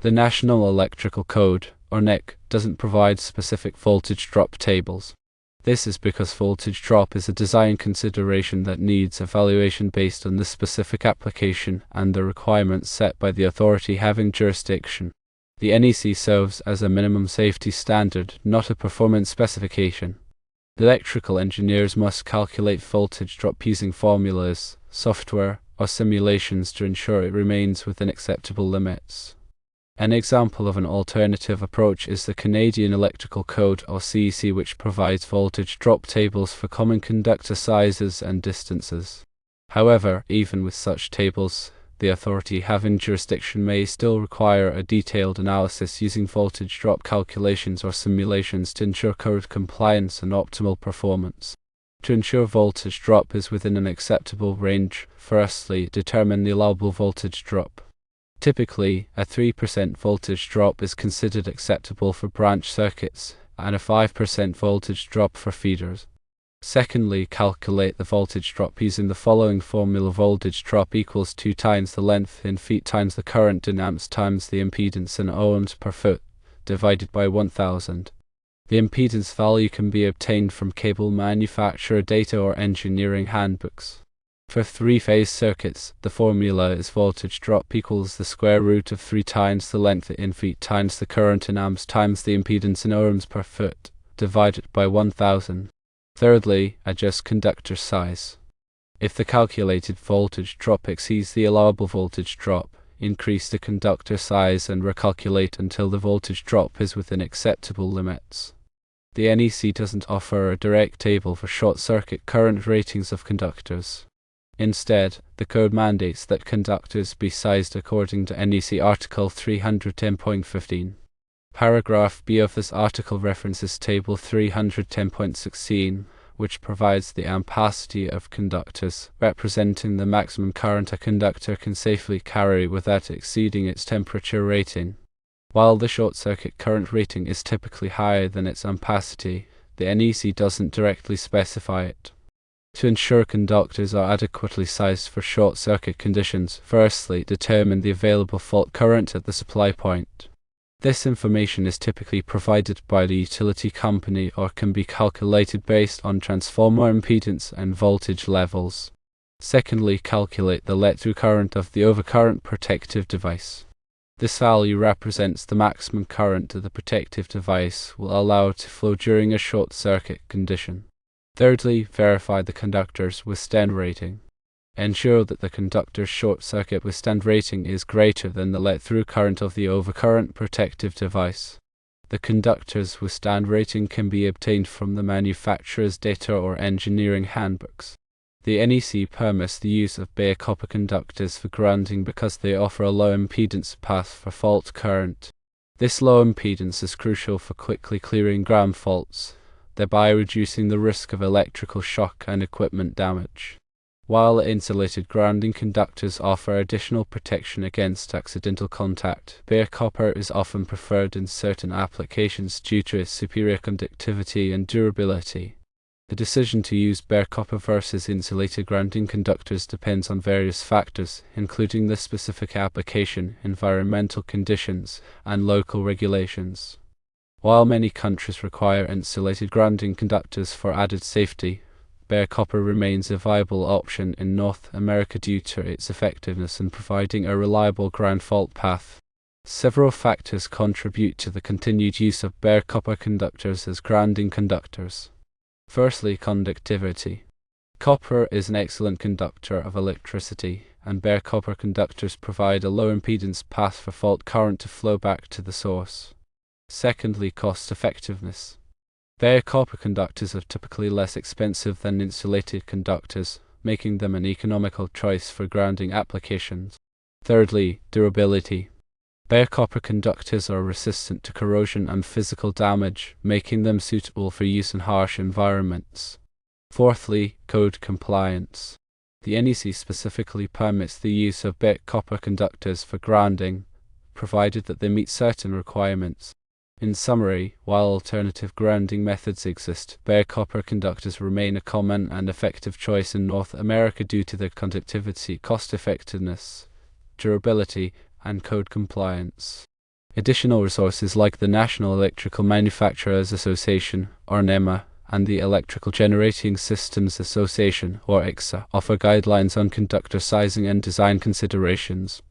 The National Electrical Code, or NEC, doesn't provide specific voltage drop tables. This is because voltage drop is a design consideration that needs evaluation based on the specific application and the requirements set by the authority having jurisdiction. The NEC serves as a minimum safety standard, not a performance specification. The electrical engineers must calculate voltage drop using formulas, software, or simulations to ensure it remains within acceptable limits. An example of an alternative approach is the Canadian Electrical Code, or CEC, which provides voltage drop tables for common conductor sizes and distances. However, even with such tables, the authority having jurisdiction may still require a detailed analysis using voltage drop calculations or simulations to ensure code compliance and optimal performance. To ensure voltage drop is within an acceptable range, firstly, determine the allowable voltage drop. Typically, a 3% voltage drop is considered acceptable for branch circuits, and a 5% voltage drop for feeders. Secondly, calculate the voltage drop using the following formula: voltage drop equals 2 times the length in feet times the current in amps times the impedance in ohms per foot, divided by 1000. The impedance value can be obtained from cable manufacturer data or engineering handbooks. For three-phase circuits, the formula is voltage drop equals the square root of 3 times the length in feet times the current in amps times the impedance in ohms per foot, divided by 1000. Thirdly, adjust conductor size. If the calculated voltage drop exceeds the allowable voltage drop, increase the conductor size and recalculate until the voltage drop is within acceptable limits. The NEC doesn't offer a direct table for short-circuit current ratings of conductors. Instead, the code mandates that conductors be sized according to NEC Article 310.15. Paragraph B of this article references Table 310.16, which provides the ampacity of conductors, representing the maximum current a conductor can safely carry without exceeding its temperature rating. While the short-circuit current rating is typically higher than its ampacity, the NEC doesn't directly specify it. To ensure conductors are adequately sized for short-circuit conditions, firstly, determine the available fault current at the supply point. This information is typically provided by the utility company or can be calculated based on transformer impedance and voltage levels. Secondly, calculate the let-through current of the overcurrent protective device. This value represents the maximum current the protective device will allow to flow during a short-circuit condition. Thirdly, verify the conductor's withstand rating. Ensure that the conductor's short-circuit withstand rating is greater than the let-through current of the overcurrent protective device. The conductor's withstand rating can be obtained from the manufacturer's data or engineering handbooks. The NEC permits the use of bare copper conductors for grounding because they offer a low impedance path for fault current. This low impedance is crucial for quickly clearing ground faults, thereby reducing the risk of electrical shock and equipment damage. While insulated grounding conductors offer additional protection against accidental contact, bare copper is often preferred in certain applications due to its superior conductivity and durability. The decision to use bare copper versus insulated grounding conductors depends on various factors, including the specific application, environmental conditions, and local regulations. While many countries require insulated grounding conductors for added safety, bare copper remains a viable option in North America due to its effectiveness in providing a reliable ground fault path. Several factors contribute to the continued use of bare copper conductors as grounding conductors. Firstly, conductivity. Copper is an excellent conductor of electricity, and bare copper conductors provide a low impedance path for fault current to flow back to the source. Secondly, cost effectiveness. Bare copper conductors are typically less expensive than insulated conductors, making them an economical choice for grounding applications. Thirdly, durability. Bare copper conductors are resistant to corrosion and physical damage, making them suitable for use in harsh environments. Fourthly, code compliance. The NEC specifically permits the use of bare copper conductors for grounding, provided that they meet certain requirements. In summary, while alternative grounding methods exist, bare copper conductors remain a common and effective choice in North America due to their conductivity, cost-effectiveness, durability, and code compliance. Additional resources like the National Electrical Manufacturers Association, or NEMA, and the Electrical Generating Systems Association, or ICSA, offer guidelines on conductor sizing and design considerations.